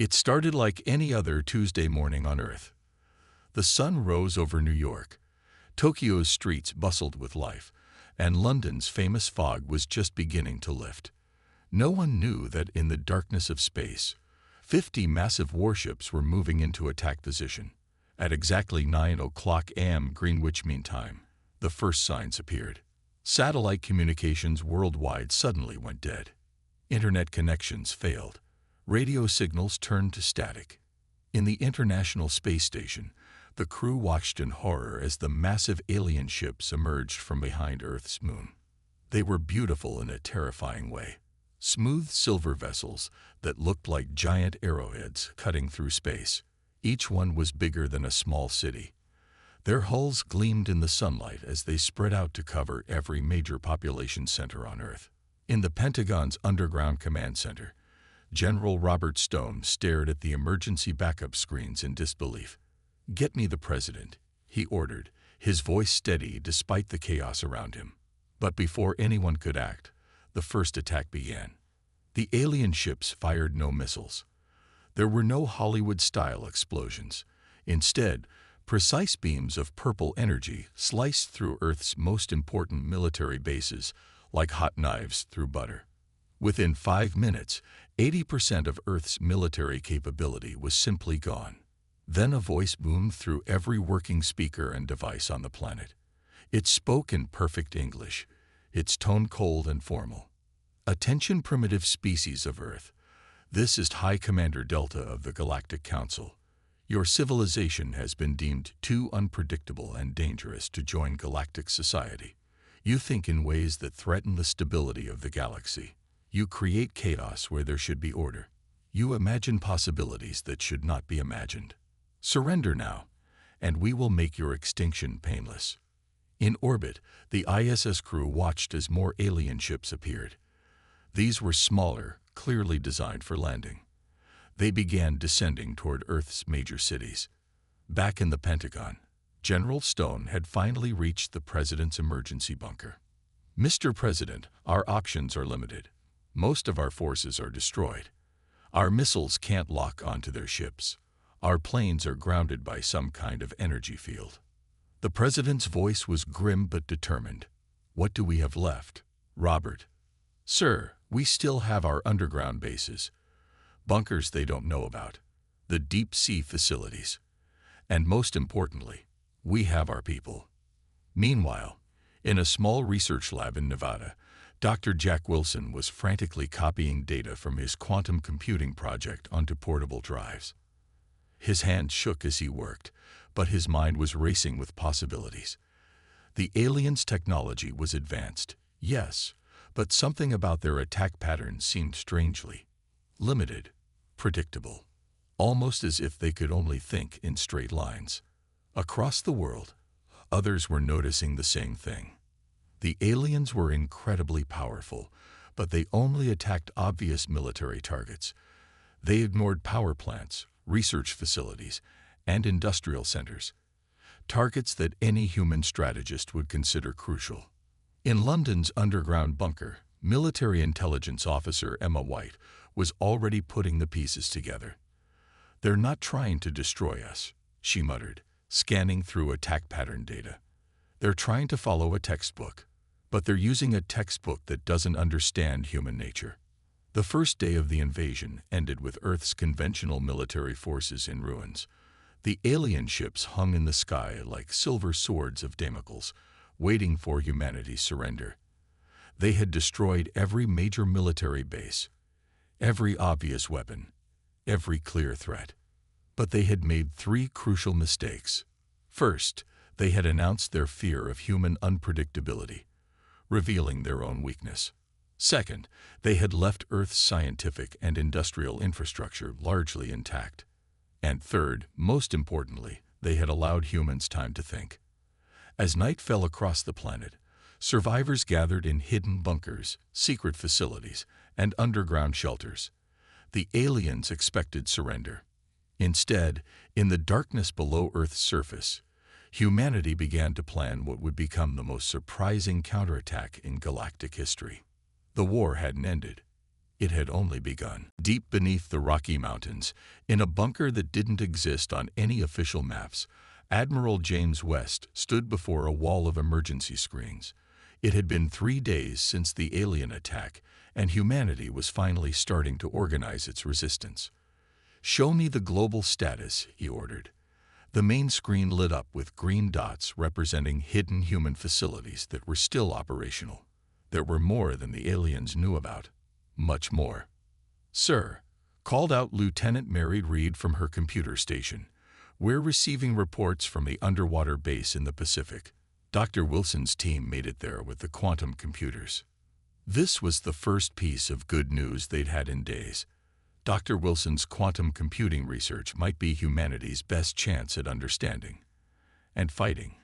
It started like any other Tuesday morning on Earth. The sun rose over New York. Tokyo's streets bustled with life, and London's famous fog was just beginning to lift. No one knew that in the darkness of space, 50 massive warships were moving into attack position. At exactly 9 o'clock a.m. Greenwich Mean Time, the first signs appeared. Satellite communications worldwide suddenly went dead. Internet connections failed. Radio signals turned to static. In the International Space Station, the crew watched in horror as the massive alien ships emerged from behind Earth's moon. They were beautiful in a terrifying way. Smooth silver vessels that looked like giant arrowheads cutting through space. Each one was bigger than a small city. Their hulls gleamed in the sunlight as they spread out to cover every major population center on Earth. In the Pentagon's underground command center, General Robert Stone stared at the emergency backup screens in disbelief. "Get me the president," he ordered, his voice steady despite the chaos around him. But before anyone could act, the first attack began. The alien ships fired no missiles. There were no Hollywood-style explosions. Instead, precise beams of purple energy sliced through Earth's most important military bases like hot knives through butter. Within 5 minutes, 80% of Earth's military capability was simply gone. Then a voice boomed through every working speaker and device on the planet. It spoke in perfect English, its tone cold and formal. "Attention, primitive species of Earth. This is High Commander Delta of the Galactic Council. Your civilization has been deemed too unpredictable and dangerous to join galactic society. You think in ways that threaten the stability of the galaxy. You create chaos where there should be order. You imagine possibilities that should not be imagined. Surrender now, and we will make your extinction painless." In orbit, the ISS crew watched as more alien ships appeared. These were smaller, clearly designed for landing. They began descending toward Earth's major cities. Back in the Pentagon, General Stone had finally reached the president's emergency bunker. "Mr. President, our options are limited. Most of our forces are destroyed. Our missiles can't lock onto their ships. Our planes are grounded by some kind of energy field." The president's voice was grim but determined. "What do we have left, Robert?" "Sir, we still have our underground bases. Bunkers they don't know about. The deep-sea facilities. And most importantly, we have our people." Meanwhile, in a small research lab in Nevada, Dr. Jack Wilson was frantically copying data from his quantum computing project onto portable drives. His hands shook as he worked, but his mind was racing with possibilities. The aliens' technology was advanced, yes, but something about their attack patterns seemed strangely limited, predictable, almost as if they could only think in straight lines. Across the world, others were noticing the same thing. The aliens were incredibly powerful, but they only attacked obvious military targets. They ignored power plants, research facilities, and industrial centers, targets that any human strategist would consider crucial. In London's underground bunker, military intelligence officer Emma White was already putting the pieces together. "They're not trying to destroy us," she muttered, scanning through attack pattern data. "They're trying to follow a textbook, but they're using a textbook that doesn't understand human nature." The first day of the invasion ended with Earth's conventional military forces in ruins. The alien ships hung in the sky like silver swords of Damocles, waiting for humanity's surrender. They had destroyed every major military base, every obvious weapon, every clear threat. But they had made 3 crucial mistakes. First, they had announced their fear of human unpredictability, revealing their own weakness. Second, they had left Earth's scientific and industrial infrastructure largely intact. And third, most importantly, they had allowed humans time to think. As night fell across the planet, survivors gathered in hidden bunkers, secret facilities, and underground shelters. The aliens expected surrender. Instead, in the darkness below Earth's surface, humanity began to plan what would become the most surprising counterattack in galactic history. The war hadn't ended. It had only begun. Deep beneath the Rocky Mountains, in a bunker that didn't exist on any official maps, Admiral James West stood before a wall of emergency screens. It had been 3 days since the alien attack, and humanity was finally starting to organize its resistance. "Show me the global status," he ordered. The main screen lit up with green dots representing hidden human facilities that were still operational. There were more than the aliens knew about. Much more. "Sir," called out Lieutenant Mary Reed from her computer station, "we're receiving reports from the underwater base in the Pacific." Dr. Wilson's team made it there with the quantum computers. This was the first piece of good news they'd had in days. Dr. Wilson's quantum computing research might be humanity's best chance at understanding and fighting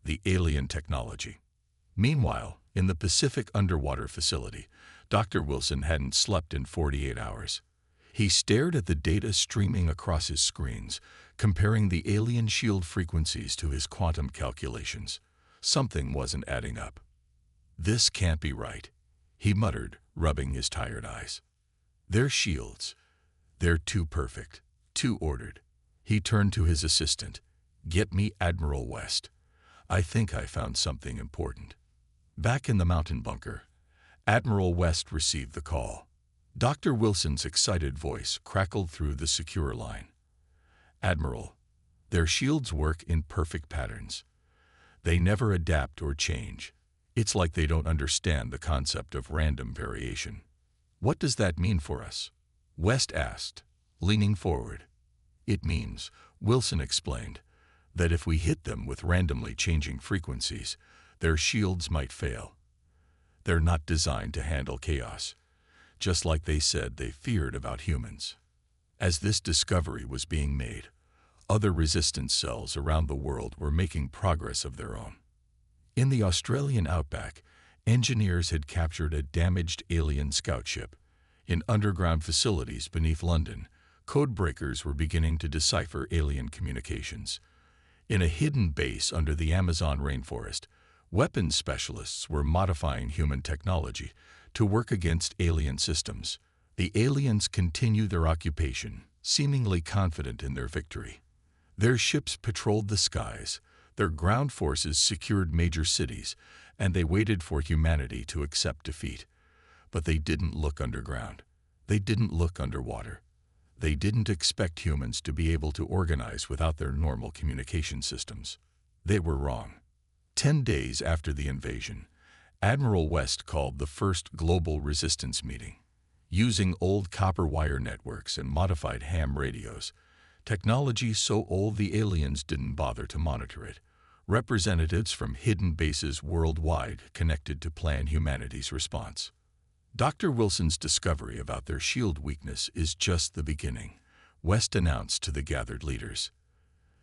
the alien technology. Meanwhile, in the Pacific underwater facility, Dr. Wilson hadn't slept in 48 hours. He stared at the data streaming across his screens, comparing the alien shield frequencies to his quantum calculations. Something wasn't adding up. "This can't be right," he muttered, rubbing his tired eyes. "Their shields. They're too perfect, too ordered." He turned to his assistant. "Get me Admiral West. I think I found something important." Back in the mountain bunker, Admiral West received the call. Dr. Wilson's excited voice crackled through the secure line. "Admiral, their shields work in perfect patterns. They never adapt or change. It's like they don't understand the concept of random variation." "What does that mean for us?" West asked, leaning forward. "It means," Wilson explained, "that if we hit them with randomly changing frequencies, their shields might fail. They're not designed to handle chaos, just like they said they feared about humans." As this discovery was being made, other resistance cells around the world were making progress of their own. In the Australian outback, engineers had captured a damaged alien scout ship. In underground facilities beneath London, code breakers were beginning to decipher alien communications. In a hidden base under the Amazon rainforest, weapons specialists were modifying human technology to work against alien systems. The aliens continued their occupation, seemingly confident in their victory. Their ships patrolled the skies, their ground forces secured major cities, and they waited for humanity to accept defeat. But they didn't look underground. They didn't look underwater. They didn't expect humans to be able to organize without their normal communication systems. They were wrong. 10 days after the invasion, Admiral West called the first global resistance meeting. Using old copper wire networks and modified ham radios, technology so old the aliens didn't bother to monitor it, representatives from hidden bases worldwide connected to plan humanity's response. Dr. Wilson's discovery about their shield weakness is just the beginning, West announced to the gathered leaders.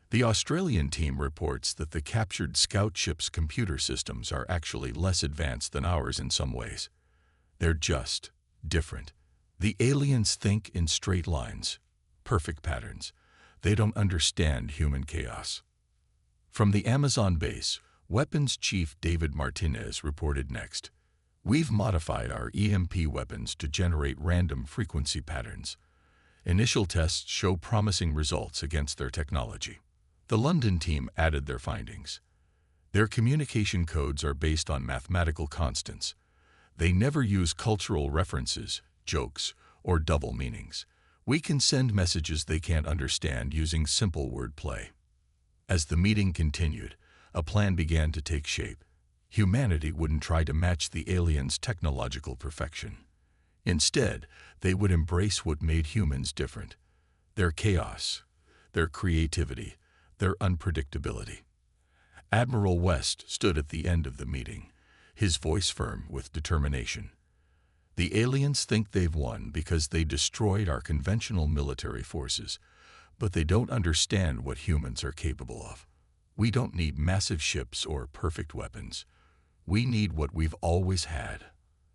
The Australian team reports that the captured scout ship's computer systems are actually less advanced than ours in some ways. They're just different. The aliens think in straight lines, perfect patterns. They don't understand human chaos. From the Amazon base, Weapons Chief David Martinez reported next. "We've modified our EMP weapons to generate random frequency patterns. Initial tests show promising results against their technology." The London team added their findings. "Their communication codes are based on mathematical constants. They never use cultural references, jokes, or double meanings. We can send messages they can't understand using simple wordplay." As the meeting continued, a plan began to take shape. Humanity wouldn't try to match the aliens' technological perfection. Instead, they would embrace what made humans different: their chaos, their creativity, their unpredictability. Admiral West stood at the end of the meeting, his voice firm with determination. "The aliens think they've won because they destroyed our conventional military forces, but they don't understand what humans are capable of. We don't need massive ships or perfect weapons. We need what we've always had: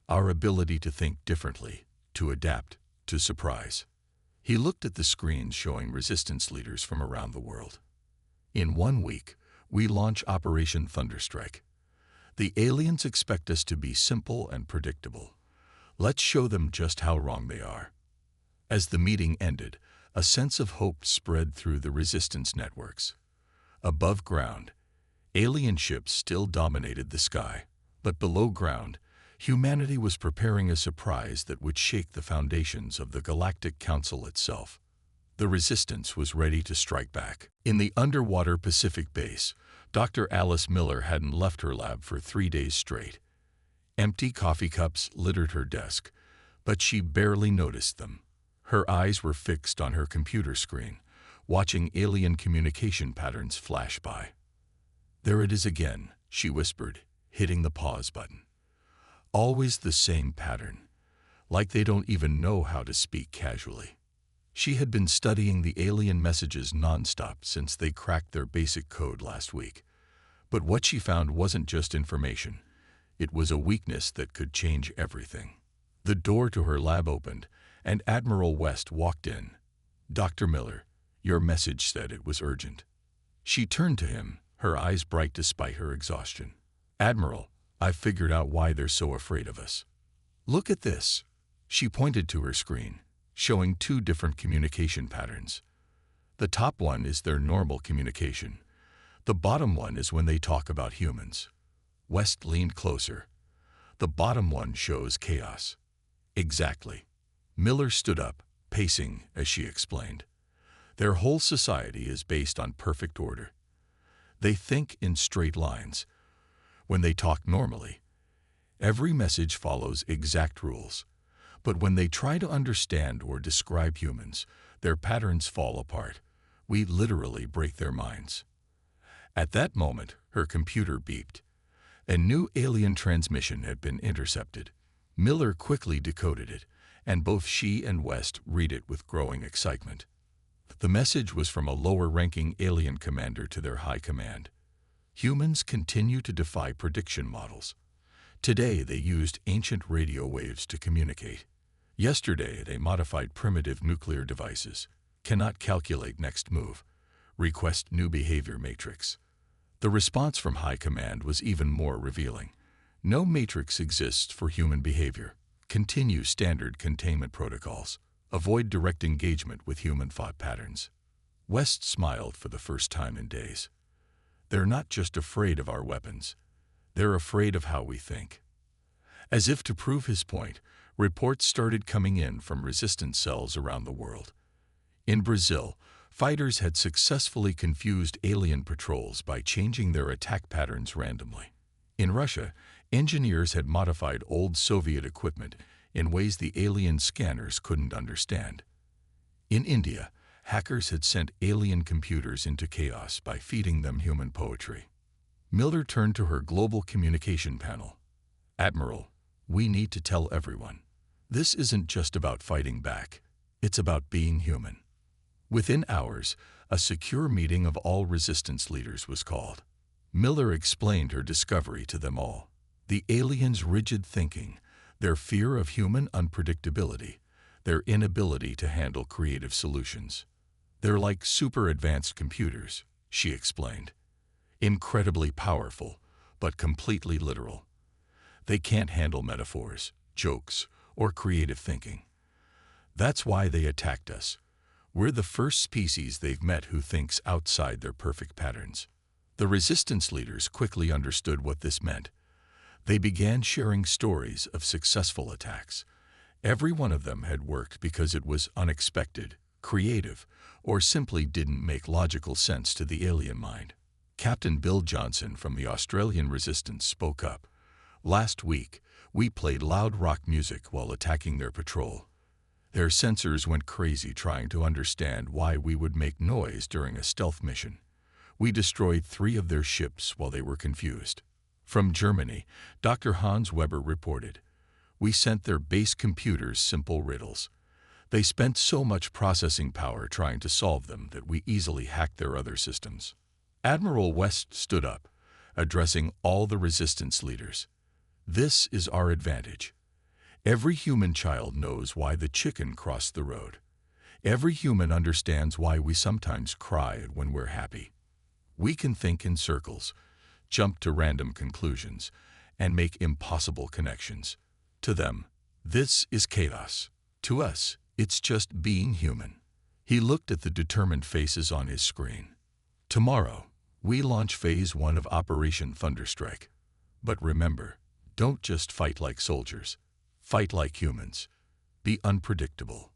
our ability to think differently, to adapt, to surprise." He looked at the screens showing resistance leaders from around the world. "In 1 week, we launch Operation Thunderstrike. The aliens expect us to be simple and predictable, Let's show them just how wrong they are. As the meeting ended, a sense of hope spread through the resistance networks. Above ground, alien ships still dominated the sky, but below ground, humanity was preparing a surprise that would shake the foundations of the Galactic Council itself. The resistance was ready to strike back. In the underwater Pacific base, Dr. Alice Miller hadn't left her lab for 3 days straight. Empty coffee cups littered her desk, but she barely noticed them. Her eyes were fixed on her computer screen, watching alien communication patterns flash by. "There it is again," she whispered, hitting the pause button. "Always the same pattern, like they don't even know how to speak casually." She had been studying the alien messages nonstop since they cracked their basic code last week. But what she found wasn't just information. It was a weakness that could change everything. The door to her lab opened, and Admiral West walked in. "Dr. Miller, your message said it was urgent." She turned to him, her eyes bright despite her exhaustion. "Admiral, I've figured out why they're so afraid of us. Look at this." She pointed to her screen, showing 2 different communication patterns. The top one is their normal communication. The bottom one is when they talk about humans. West leaned closer. "The bottom one shows chaos." "Exactly." Miller stood up, pacing as she explained. "Their whole society is based on perfect order. They think in straight lines. When they talk normally, every message follows exact rules. But when they try to understand or describe humans, their patterns fall apart. We literally break their minds." At that moment, her computer beeped. A new alien transmission had been intercepted. Miller quickly decoded it, and both she and West read it with growing excitement. The message was from a lower-ranking alien commander to their high command. "Humans continue to defy prediction models. Today they used ancient radio waves to communicate. Yesterday they modified primitive nuclear devices. Cannot calculate next move. Request new behavior matrix." The response from high command was even more revealing. "No matrix exists for human behavior. Continue standard containment protocols. Avoid direct engagement with human thought patterns." West smiled for the first time in days. "They're not just afraid of our weapons. They're afraid of how we think." As if to prove his point, reports started coming in from resistance cells around the world. In Brazil, fighters had successfully confused alien patrols by changing their attack patterns randomly. In Russia, engineers had modified old Soviet equipment in ways the alien scanners couldn't understand. In India, hackers had sent alien computers into chaos by feeding them human poetry. Miller turned to her global communication panel. "Admiral, we need to tell everyone. This isn't just about fighting back. It's about being human." Within hours, a secure meeting of all resistance leaders was called. Miller explained her discovery to them all. The aliens' rigid thinking, their fear of human unpredictability, their inability to handle creative solutions. "They're like super advanced computers," she explained. "Incredibly powerful, but completely literal. They can't handle metaphors, jokes, or creative thinking. That's why they attacked us. We're the first species they've met who thinks outside their perfect patterns." The resistance leaders quickly understood what this meant. They began sharing stories of successful attacks. Every one of them had worked because it was unexpected, creative, or simply didn't make logical sense to the alien mind. Captain Bill Johnson from the Australian Resistance spoke up. "Last week, we played loud rock music while attacking their patrol. Their sensors went crazy trying to understand why we would make noise during a stealth mission. We destroyed 3 of their ships while they were confused." From Germany, Dr. Hans Weber reported, "We sent their base computers simple riddles. They spent so much processing power trying to solve them that we easily hacked their other systems." Admiral West stood up, addressing all the resistance leaders. "This is our advantage. Every human child knows why the chicken crossed the road. Every human understands why we sometimes cry when we're happy. We can think in circles, jump to random conclusions, and make impossible connections. To them, This is chaos. To us, it's just being human. He looked at the determined faces on his screen. Tomorrow, we launch Phase 1 of Operation Thunderstrike. But remember, don't just fight like soldiers. Fight like humans. Be unpredictable.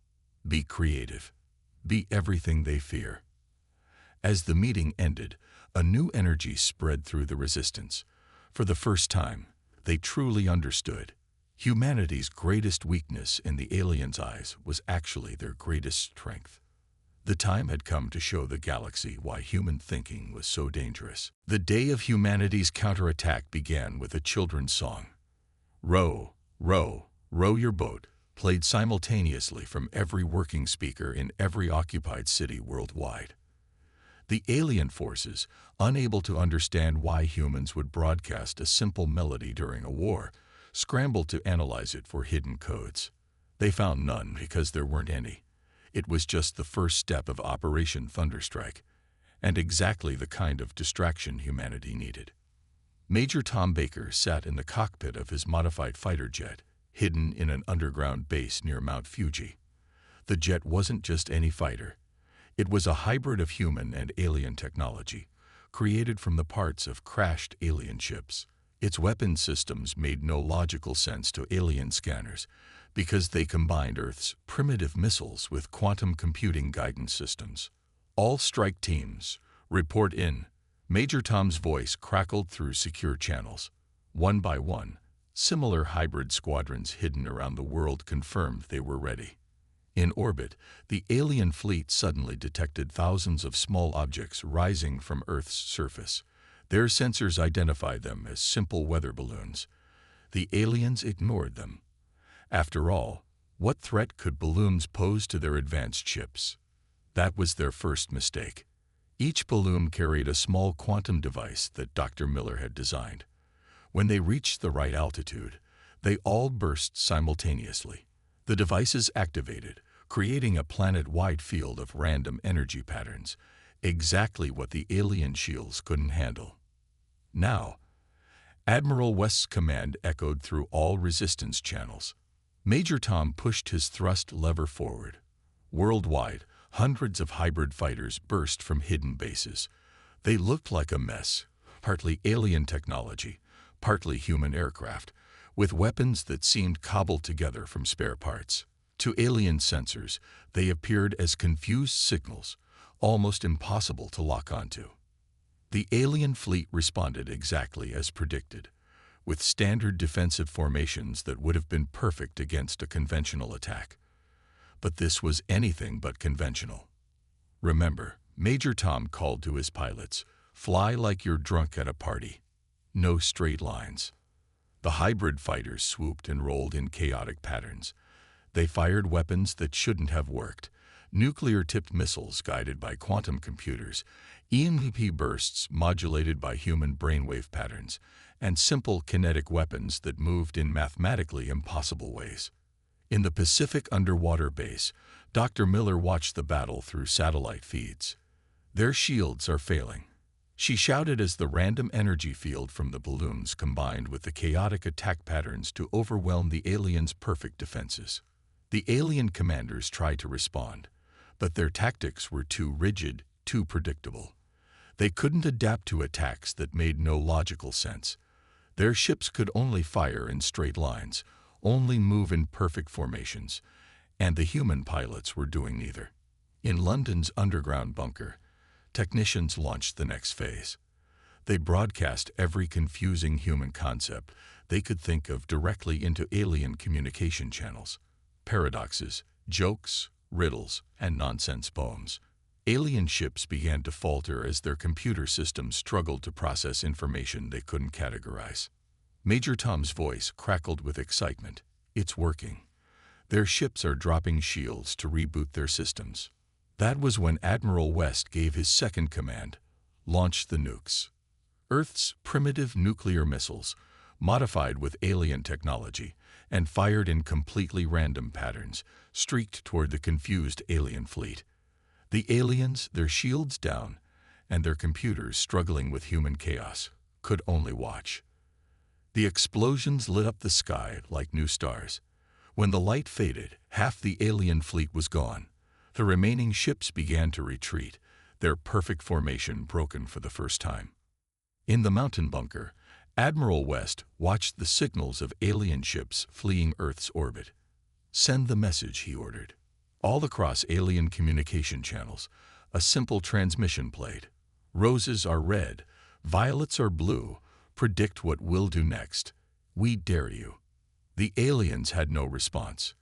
Be creative. Be everything they fear. As the meeting ended, a new energy spread through the resistance. For the first time, they truly understood. Humanity's greatest weakness in the aliens' eyes was actually their greatest strength. The time had come to show the galaxy why human thinking was so dangerous. The day of humanity's counterattack began with a children's song. Row, row, row your boat, played simultaneously from every working speaker in every occupied city worldwide. The alien forces, unable to understand why humans would broadcast a simple melody during a war, scrambled to analyze it for hidden codes. They found none because there weren't any. It was just the first step of Operation Thunderstrike, and exactly the kind of distraction humanity needed. Major Tom Baker sat in the cockpit of his modified fighter jet, hidden in an underground base near Mount Fuji. The jet wasn't just any fighter. It was a hybrid of human and alien technology, created from the parts of crashed alien ships. Its weapon systems made no logical sense to alien scanners because they combined Earth's primitive missiles with quantum computing guidance systems. All strike teams, report in. Major Tom's voice crackled through secure channels. One by one, similar hybrid squadrons hidden around the world confirmed they were ready. In orbit, the alien fleet suddenly detected thousands of small objects rising from Earth's surface. Their sensors identified them as simple weather balloons. The aliens ignored them. After all, what threat could balloons pose to their advanced ships? That was their first mistake. Each balloon carried a small quantum device that Dr. Miller had designed. When they reached the right altitude, they all burst simultaneously. The devices activated, creating a planet-wide field of random energy patterns, exactly what the alien shields couldn't handle. Now, Admiral West's command echoed through all resistance channels. Major Tom pushed his thrust lever forward. Worldwide, hundreds of hybrid fighters burst from hidden bases. They looked like a mess, partly alien technology, partly human aircraft, with weapons that seemed cobbled together from spare parts. To alien sensors, they appeared as confused signals, almost impossible to lock onto. The alien fleet responded exactly as predicted, with standard defensive formations that would have been perfect against a conventional attack. But this was anything but conventional. Remember, Major Tom called to his pilots, "Fly like you're drunk at a party. No straight lines." The hybrid fighters swooped and rolled in chaotic patterns. They fired weapons that shouldn't have worked, nuclear-tipped missiles guided by quantum computers, EMP bursts modulated by human brainwave patterns, and simple kinetic weapons that moved in mathematically impossible ways. In the Pacific underwater base, Dr. Miller watched the battle through satellite feeds. "Their shields are failing," she shouted as the random energy field from the balloons combined with the chaotic attack patterns to overwhelm the aliens' perfect defenses. The alien commanders tried to respond, but their tactics were too rigid, too predictable. They couldn't adapt to attacks that made no logical sense. Their ships could only fire in straight lines, only move in perfect formations, and the human pilots were doing neither. In London's underground bunker, technicians launched the next phase. They broadcast every confusing human concept they could think of directly into alien communication channels. Paradoxes, jokes, riddles, and nonsense poems. Alien ships began to falter as their computer systems struggled to process information they couldn't categorize. Major Tom's voice crackled with excitement. "It's working. Their ships are dropping shields to reboot their systems." That was when Admiral West gave his second command, "Launch the nukes." Earth's primitive nuclear missiles, modified with alien technology, and fired in completely random patterns, streaked toward the confused alien fleet. The aliens, their shields down, and their computers struggling with human chaos, could only watch. The explosions lit up the sky like new stars. When the light faded, half the alien fleet was gone. The remaining ships began to retreat, their perfect formation broken for the first time. In the mountain bunker, Admiral West watched the signals of alien ships fleeing Earth's orbit. "Send the message," he ordered. All across alien communication channels, a simple transmission played. "Roses are red, violets are blue. Predict what we'll do next. We dare you." The aliens had no response.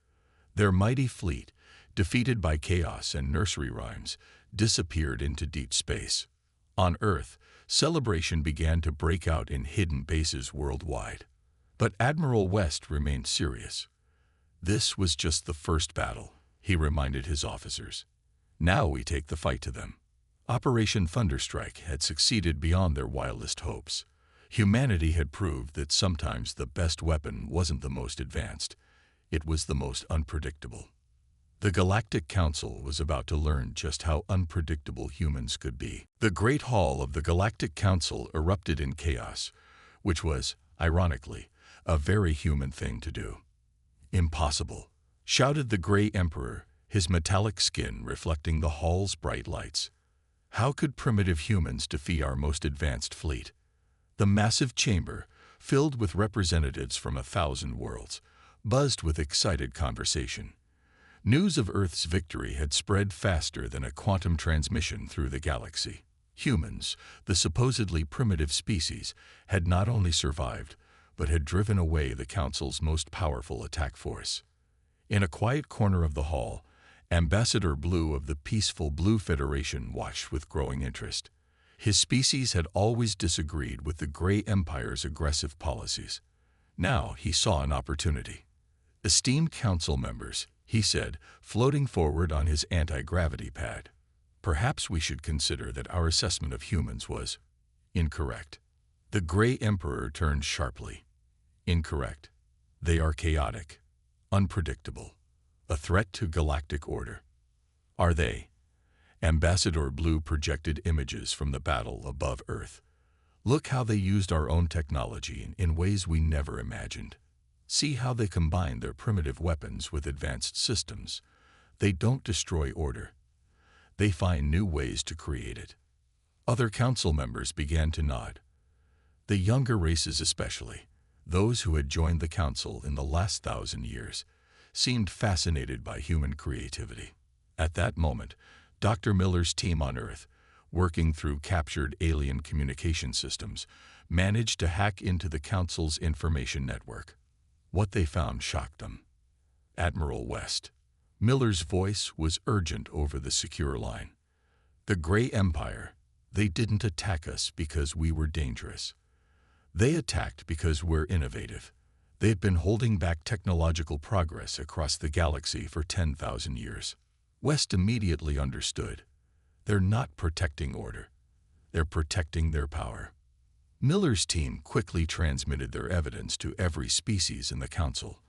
Their mighty fleet, defeated by chaos and nursery rhymes, disappeared into deep space. On Earth, celebration began to break out in hidden bases worldwide. But Admiral West remained serious. "This was just the first battle," he reminded his officers. "Now we take the fight to them." Operation Thunderstrike had succeeded beyond their wildest hopes. Humanity had proved that sometimes the best weapon wasn't the most advanced, it was the most unpredictable. The Galactic Council was about to learn just how unpredictable humans could be. The Great Hall of the Galactic Council erupted in chaos, which was, ironically, a very human thing to do. "Impossible," shouted the Grey Emperor, his metallic skin reflecting the hall's bright lights. "How could primitive humans defeat our most advanced fleet?" The massive chamber, filled with representatives from 1,000 worlds, buzzed with excited conversation. News of Earth's victory had spread faster than a quantum transmission through the galaxy. Humans, the supposedly primitive species, had not only survived, but had driven away the Council's most powerful attack force. In a quiet corner of the hall, Ambassador Blue of the peaceful Blue Federation watched with growing interest. His species had always disagreed with the Grey Empire's aggressive policies. Now he saw an opportunity. "Esteemed council members," he said, floating forward on his anti-gravity pad, "perhaps we should consider that our assessment of humans was incorrect." The Grey Emperor turned sharply. "Incorrect. They are chaotic, unpredictable, a threat to galactic order." "Are they?" Ambassador Blue projected images from the battle above Earth. "Look how they used our own technology in ways we never imagined. See how they combine their primitive weapons with advanced systems. They don't destroy order. They find new ways to create it." Other council members began to nod. The younger races especially, those who had joined the council in the last 1,000 years, seemed fascinated by human creativity. At that moment, Dr. Miller's team on Earth, working through captured alien communication systems, managed to hack into the Council's information network. What they found shocked them. "Admiral West." Miller's voice was urgent over the secure line. "The Grey Empire, they didn't attack us because we were dangerous. They attacked because we're innovative. They had been holding back technological progress across the galaxy for 10,000 years. West immediately understood. They're not protecting order. They're protecting their power. Miller's team quickly transmitted their evidence to every species in the Council.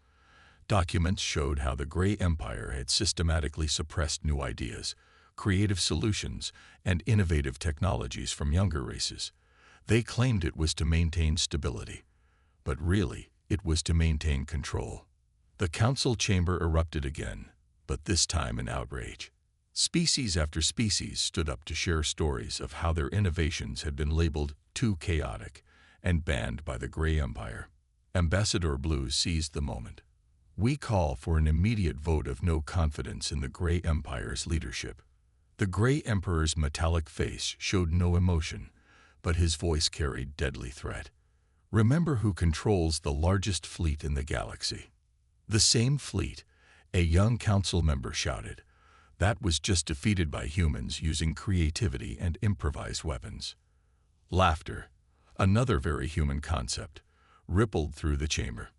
Documents showed how the Grey Empire had systematically suppressed new ideas, creative solutions, and innovative technologies from younger races. They claimed it was to maintain stability, but really, it was to maintain control. The Council chamber erupted again, but this time in outrage. Species after species stood up to share stories of how their innovations had been labeled too chaotic and banned by the Grey Empire. Ambassador Blue seized the moment. "We call for an immediate vote of no confidence in the Grey Empire's leadership." The Grey Emperor's metallic face showed no emotion, but his voice carried deadly threat. "Remember who controls the largest fleet in the galaxy." "The same fleet," a young council member shouted. "That was just defeated by humans using creativity and improvised weapons." Laughter, another very human concept, rippled through the chamber.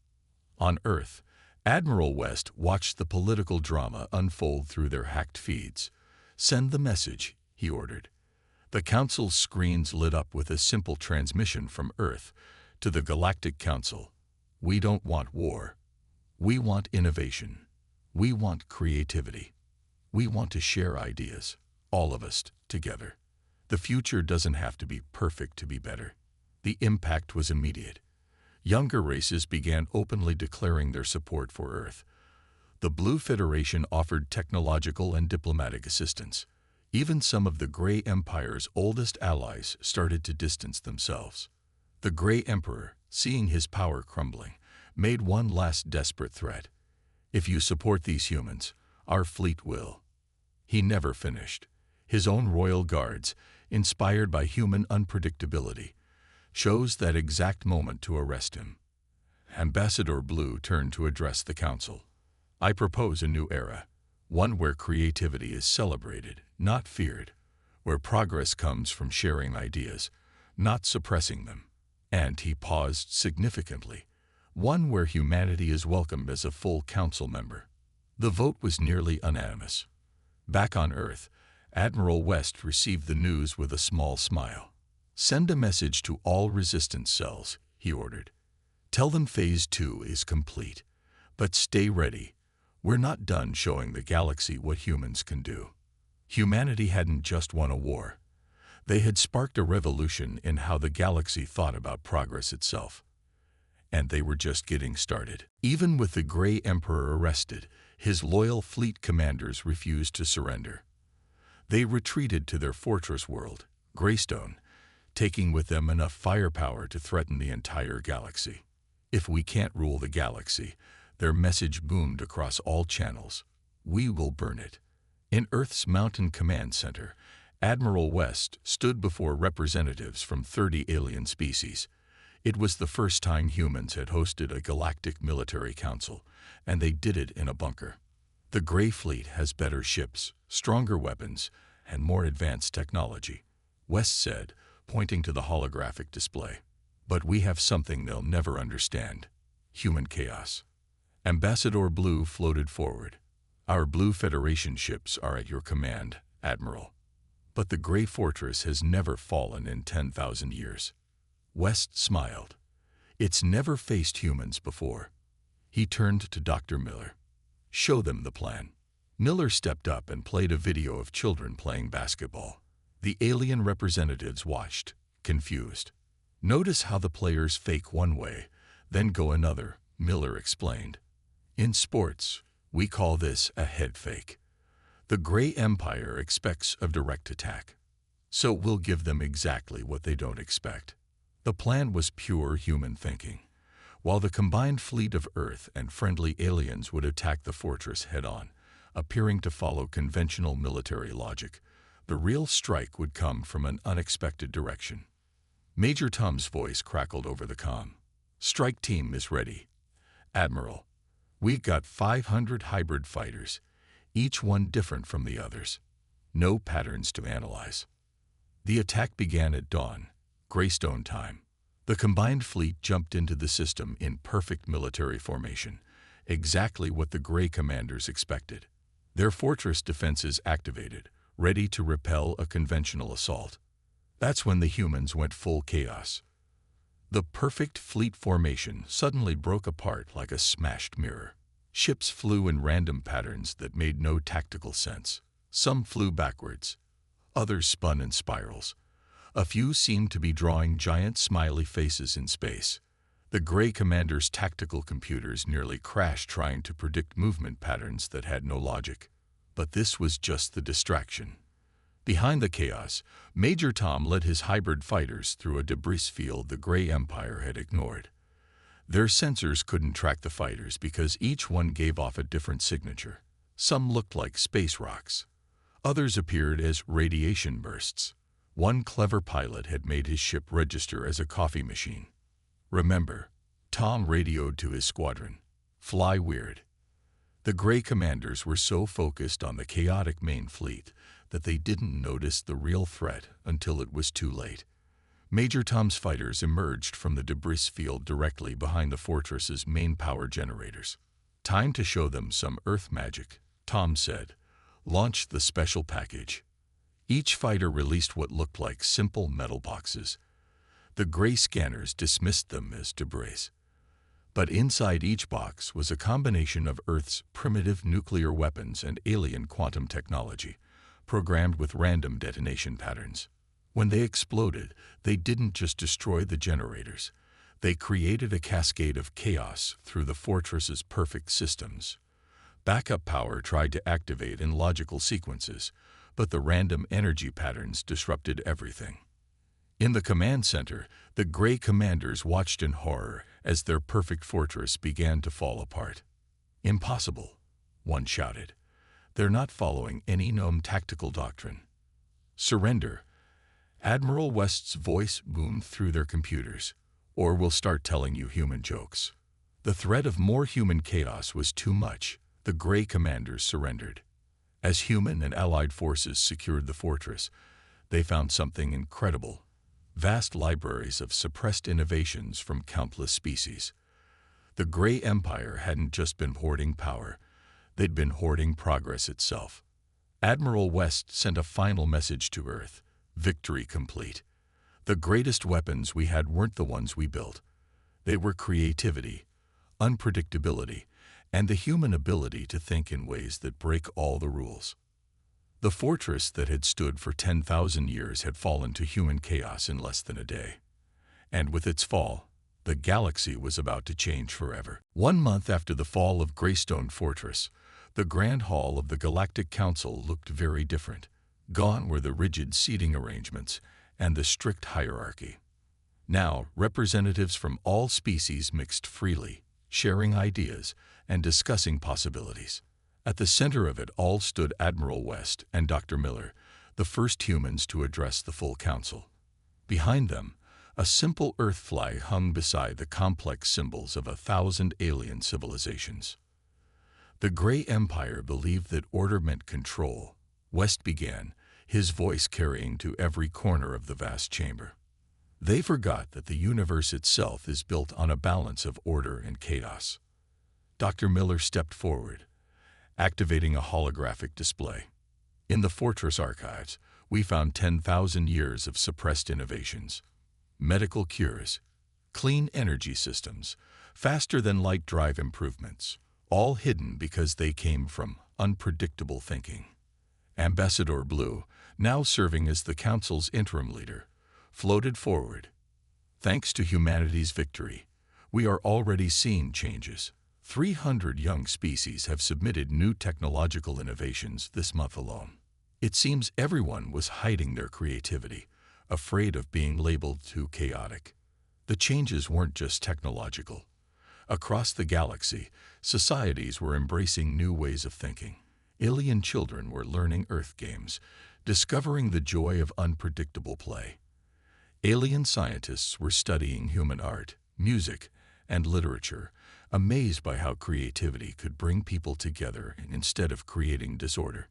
On Earth, Admiral West watched the political drama unfold through their hacked feeds. "Send the message," he ordered. The Council's screens lit up with a simple transmission from Earth to the Galactic Council. "We don't want war. We want innovation. We want creativity. We want to share ideas, all of us, together. The future doesn't have to be perfect to be better." The impact was immediate. Younger races began openly declaring their support for Earth. The Blue Federation offered technological and diplomatic assistance. Even some of the Grey Empire's oldest allies started to distance themselves. The Grey Emperor, seeing his power crumbling, made one last desperate threat. "If you support these humans, our fleet will." He never finished. His own royal guards, inspired by human unpredictability, chose that exact moment to arrest him. Ambassador Blue turned to address the council. "I propose a new era, one where creativity is celebrated, not feared, where progress comes from sharing ideas, not suppressing them." And he paused significantly. "One where humanity is welcomed as a full council member." The vote was nearly unanimous. Back on Earth, Admiral West received the news with a small smile. "Send a message to all resistance cells," he ordered. "Tell them Phase 2 is complete. But stay ready. We're not done showing the galaxy what humans can do." Humanity hadn't just won a war. They had sparked a revolution in how the galaxy thought about progress itself. And they were just getting started. Even with the Grey Emperor arrested, his loyal fleet commanders refused to surrender. They retreated to their fortress world, Greystone, taking with them enough firepower to threaten the entire galaxy. "If we can't rule the galaxy," their message boomed across all channels, "we will burn it." In Earth's Mountain Command Center, Admiral West stood before representatives from 30 alien species. It was the first time humans had hosted a galactic military council, and they did it in a bunker. "The Grey Fleet has better ships, stronger weapons, and more advanced technology," West said, pointing to the holographic display. "But we have something they'll never understand: human chaos." Ambassador Blue floated forward. "Our Blue Federation ships are at your command, Admiral. But the Grey Fortress has never fallen in 10,000 years." West smiled. "It's never faced humans before." He turned to Dr. Miller. "Show them the plan." Miller stepped up and played a video of children playing basketball. The alien representatives watched, confused. "Notice how the players fake one way, then go another," Miller explained. "In sports, we call this a head fake. The Grey Empire expects a direct attack. So we'll give them exactly what they don't expect." The plan was pure human thinking. While the combined fleet of Earth and friendly aliens would attack the fortress head-on, appearing to follow conventional military logic, the real strike would come from an unexpected direction. Major Tom's voice crackled over the comm. "Strike team is ready. Admiral, we've got 500 hybrid fighters, each one different from the others. No patterns to analyze." The attack began at dawn, Greystone time. The combined fleet jumped into the system in perfect military formation, exactly what the Grey commanders expected. Their fortress defenses activated, ready to repel a conventional assault. That's when the humans went full chaos. The perfect fleet formation suddenly broke apart like a smashed mirror. Ships flew in random patterns that made no tactical sense. Some flew backwards. Others spun in spirals. A few seemed to be drawing giant smiley faces in space. The Grey commanders' tactical computers nearly crashed trying to predict movement patterns that had no logic. But this was just the distraction. Behind the chaos, Major Tom led his hybrid fighters through a debris field the Grey Empire had ignored. Their sensors couldn't track the fighters because each one gave off a different signature. Some looked like space rocks. Others appeared as radiation bursts. One clever pilot had made his ship register as a coffee machine. "Remember," Tom radioed to his squadron, "fly weird." The Grey commanders were so focused on the chaotic main fleet that they didn't notice the real threat until it was too late. Major Tom's fighters emerged from the debris field directly behind the fortress's main power generators. "Time to show them some Earth magic," Tom said. "Launch the special package." Each fighter released what looked like simple metal boxes. The Grey scanners dismissed them as debris. But inside each box was a combination of Earth's primitive nuclear weapons and alien quantum technology, programmed with random detonation patterns. When they exploded, they didn't just destroy the generators. They created a cascade of chaos through the fortress's perfect systems. Backup power tried to activate in logical sequences, but the random energy patterns disrupted everything. In the command center, the Grey commanders watched in horror as their perfect fortress began to fall apart. "Impossible," one shouted. "They're not following any known tactical doctrine." "Surrender," Admiral West's voice boomed through their computers, "or we'll start telling you human jokes." The threat of more human chaos was too much. The Grey commanders surrendered. As human and allied forces secured the fortress, they found something incredible: vast libraries of suppressed innovations from countless species. The Grey Empire hadn't just been hoarding power, they'd been hoarding progress itself. Admiral West sent a final message to Earth: victory complete. The greatest weapons we had weren't the ones we built. They were creativity, unpredictability, and the human ability to think in ways that break all the rules. The fortress that had stood for 10,000 years had fallen to human chaos in less than a day. And with its fall, the galaxy was about to change forever. 1 month after the fall of Greystone Fortress, the Grand Hall of the Galactic Council looked very different. Gone were the rigid seating arrangements and the strict hierarchy. Now, representatives from all species mixed freely, sharing ideas and discussing possibilities. At the center of it all stood Admiral West and Dr. Miller, the first humans to address the full council. Behind them, a simple Earth flag hung beside the complex symbols of 1,000 alien civilizations. The Grey Empire believed that order meant control. West began, his voice carrying to every corner of the vast chamber. They forgot that the universe itself is built on a balance of order and chaos. Dr. Miller stepped forward, activating a holographic display. In the fortress archives, we found 10,000 years of suppressed innovations. Medical cures, clean energy systems, faster-than-light drive improvements, all hidden because they came from unpredictable thinking. Ambassador Blue, now serving as the Council's interim leader, floated forward. "Thanks to humanity's victory, we are already seeing changes. 300 young species have submitted new technological innovations this month alone." It seems everyone was hiding their creativity, afraid of being labeled too chaotic. The changes weren't just technological. Across the galaxy, societies were embracing new ways of thinking. Alien children were learning Earth games, discovering the joy of unpredictable play. Alien scientists were studying human art, music, and literature, amazed by how creativity could bring people together instead of creating disorder.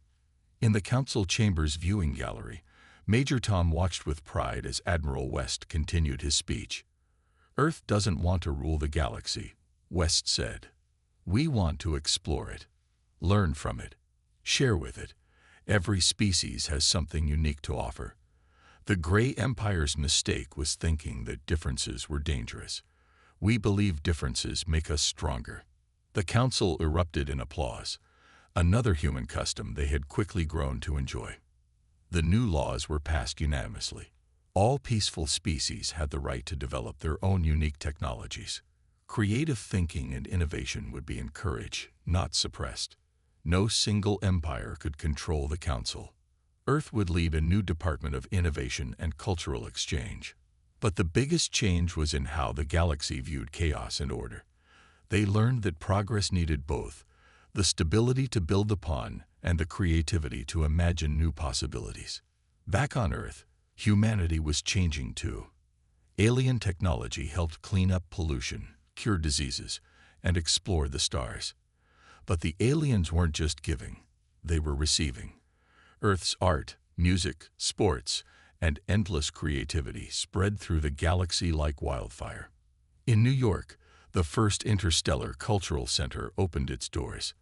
In the council chamber's viewing gallery, Major Tom watched with pride as Admiral West continued his speech. "Earth doesn't want to rule the galaxy," West said. "We want to explore it, learn from it, share with it. Every species has something unique to offer." The Grey Empire's mistake was thinking that differences were dangerous. "We believe differences make us stronger." The council erupted in applause, another human custom they had quickly grown to enjoy. The new laws were passed unanimously. All peaceful species had the right to develop their own unique technologies. Creative thinking and innovation would be encouraged, not suppressed. No single empire could control the council. Earth would lead a new department of innovation and cultural exchange. But the biggest change was in how the galaxy viewed chaos and order. They learned that progress needed both, the stability to build upon and the creativity to imagine new possibilities. Back on Earth, humanity was changing too. Alien technology helped clean up pollution, cure diseases, and explore the stars. But the aliens weren't just giving, they were receiving. Earth's art, music, sports, and endless creativity spread through the galaxy like wildfire. In New York, the first interstellar cultural center opened its doors.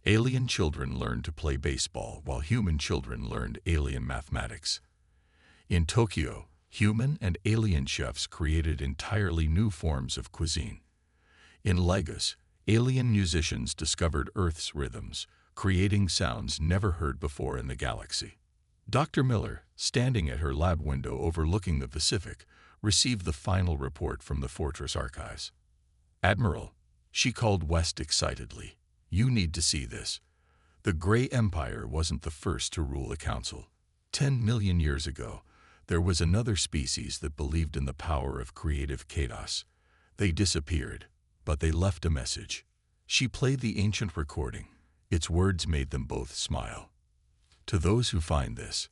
Alien children learned to play baseball while human children learned alien mathematics. In Tokyo, human and alien chefs created entirely new forms of cuisine. In Lagos, alien musicians discovered Earth's rhythms, creating sounds never heard before in the galaxy. Dr. Miller, standing at her lab window overlooking the Pacific, received the final report from the fortress archives. "Admiral," she called West excitedly, You need to see this. The Grey Empire wasn't the first to rule a council. 10 million years ago, there was another species that believed in the power of creative chaos. They disappeared, but they left a message. She played the ancient recording. Its words made them both smile. To those who find this,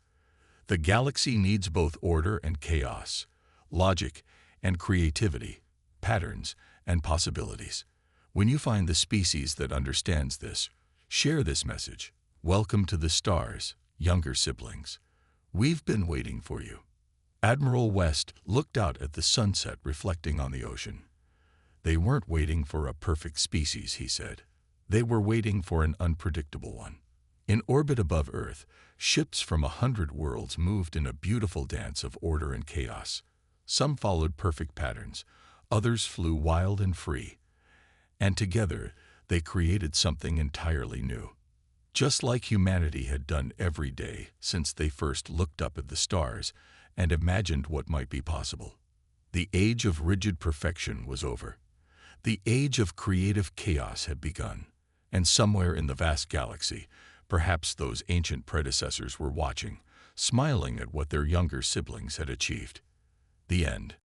the galaxy needs both order and chaos, logic and creativity, patterns and possibilities. When you find the species that understands this, share this message. Welcome to the stars, younger siblings. We've been waiting for you. Admiral West looked out at the sunset reflecting on the ocean. They weren't waiting for a perfect species, he said. They were waiting for an unpredictable one. In orbit above Earth, ships from 100 worlds moved in a beautiful dance of order and chaos. Some followed perfect patterns, others flew wild and free. And together, they created something entirely new. Just like humanity had done every day since they first looked up at the stars and imagined what might be possible. The age of rigid perfection was over. The age of creative chaos had begun. And somewhere in the vast galaxy, perhaps those ancient predecessors were watching, smiling at what their younger siblings had achieved. The end.